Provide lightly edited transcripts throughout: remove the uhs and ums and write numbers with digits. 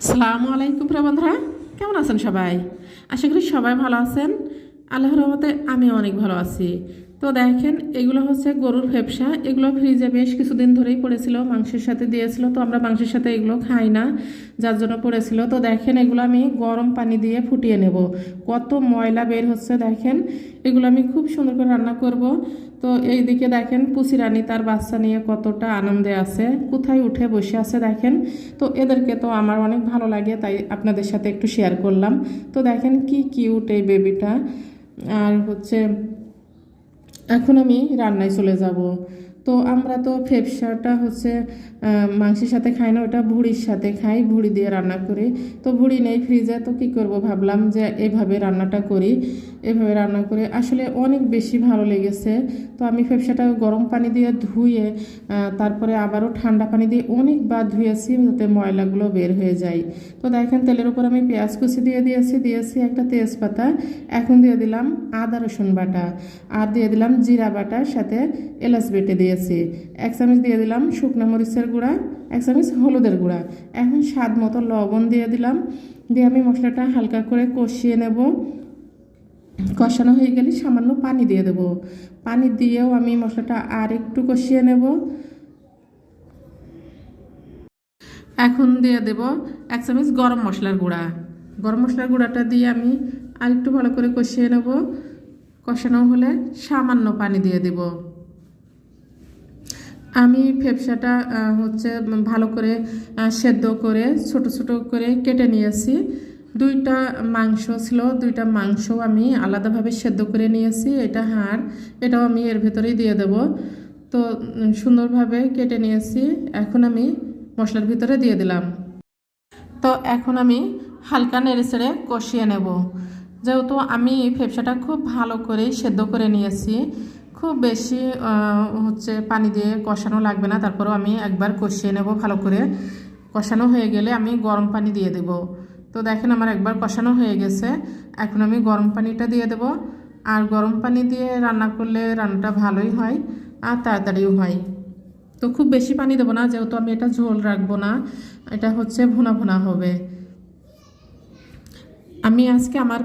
আসসালামু আলাইকুম প্রিয় বন্ধুরা, কেমন আছেন সবাই? আশা করি সবাই ভালো আছেন। আল্লাহর রহমতে আমিও অনেক ভালো আছি। তো দেখেন, এগুলো হচ্ছে গরুর ফেপসা। এগুলো ফ্রিজে বেশ কিছুদিন ধরেই পড়েছিল, মাংসের সাথে দিয়েছিল। তো আমরা মাংসের সাথে এগুলো খাই না, যার জন্য পড়েছিল। তো দেখেন, এগুলো আমি গরম পানি দিয়ে ফুটিয়ে নেব। কত ময়লা বের হচ্ছে দেখেন। এগুলো আমি খুব সুন্দর করে রান্না করব। তো এই দিকে দেখেন, পুচি রানী তার বাচ্চা নিয়ে কতটা আনন্দে আছে, কোথায় উঠে বসে আছে দেখেন। তো এদেরকে তো আমার অনেক ভালো লাগে, তাই আপনাদের সাথে একটু শেয়ার করলাম। তো দেখেন কি কিউট এই বেবিটা। আর হচ্ছে এখন আমি রান্নায় চলে যাব। তো আমরা তো ফেপসাটা হচ্ছে মাংসের সাথে খাই না, ওটা ভুড়ির সাথে খাই, ভুড়ি দিয়ে রান্না করি। তো ভুড়ি নেই ফ্রিজে, তো কী করব, ভাবলাম যে এভাবে রান্নাটা করি। এভাবে রান্না করে আসলে অনেক বেশি ভালো লেগেছে। তো আমি ফেপসাটা গরম পানি দিয়ে ধুয়ে তারপরে আবারও ঠান্ডা পানি দিয়ে অনেকবার ধুয়েছি, যাতে ময়লাগুলো বের হয়ে যায়। তো দেখেন, তেলের উপর আমি পেঁয়াজ কুচি দিয়েছি একটা তেজপাতা। এখন দিয়ে দিলাম আদা রসুন বাটা, আর দিয়ে দিলাম জিরা বাটার সাথে এলাচ বেটে দিয়েছি। 1 চামচ দিয়ে দিলাম শুকনো মরিচের গুঁড়া, 1 চামচ হলুদের গুঁড়া। এখন স্বাদ মতো লবণ দিয়ে দিলাম। দিয়ে আমি মশলাটা হালকা করে কষিয়ে নেব। কষানো হয়ে গেলে সামান্য পানি দিয়ে দেব। পানি দিয়েও আমি মশলাটা আর একটু কষিয়ে নেব। এখন দিয়ে দেব 1 চামচ গরম মশলার গুঁড়া। গরম মশলার গুঁড়াটা দিয়ে আমি আর একটু ভালো করে কষিয়ে নেব। কষানো হলে সামান্য পানি দিয়ে দেব। আমি ফেপসাটা হচ্ছে ভালো করে সেদ্ধ করে ছোট ছোট করে কেটে নিয়েছি। 2টা মাংস ছিল, 2টা মাংস আমি আলাদাভাবে সেদ্ধ করে নিয়েছি। এটা হাড়, এটাও আমি এর ভেতরেই দিয়ে দেব। তো সুন্দরভাবে কেটে নিয়েছি। এখন আমি মশলার ভিতরে দিয়ে দিলাম। তো এখন আমি হালকা নেড়ে চেড়ে কষিয়ে নেব। যেহেতু আমি ফেপসাটা খুব ভালো করে সেদ্ধ করে নিয়েছি, খুব বেশি হচ্ছে পানি দিয়ে কষানো লাগবে না। তারপরেও আমি একবার কষিয়ে নেব ভালো করে। কষানো হয়ে গেলে আমি গরম পানি দিয়ে দেব। তো দেখেন, আমার একবার কষানো হয়ে গেছে। এখন আমি গরম পানিটা দিয়ে দেব। আর গরম পানি দিয়ে রান্না করলে রান্নাটা ভালোই হয় আর তাড়াতাড়িও হয়। তো খুব বেশি পানি দেবো না, যেহেতু আমি এটা ঝোল রাখবো না, এটা হচ্ছে ভুনা ভুনা হবে। আমি আজকে আমার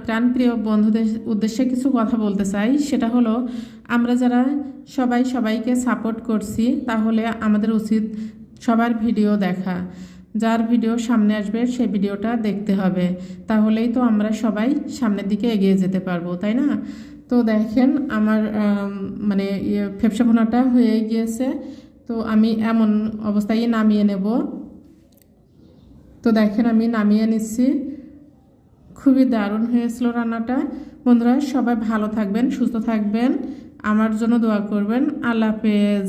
প্রাণপ্রিয় বন্ধুদের উদ্দেশ্যে কিছু কথা বলতে চাই। সেটা হলো, আমরা যারা সবাইকে সাপোর্ট করছি, তাহলে আমাদের উচিত সবার ভিডিও দেখা। যার ভিডিও সামনে আসবে সেই ভিডিওটা দেখতে হবে, তাহলেই তো আমরা সবাই সামনের দিকে এগিয়ে যেতে পারবো, তাই না? তো দেখেন, আমার মানে ফেপসা ভুনাটা হয়ে গিয়েছে। তো আমি এমন অবস্থায় নামিয়ে নেব। তো দেখেন, আমি নামিয়ে নিচ্ছি। খুবই দারুণ হয়েছিল রান্নাটা। বন্ধুরা, সবাই ভালো থাকবেন, সুস্থ থাকবেন, আমার জন্য দোয়া করবেন। আল্লাহ হাফেজ।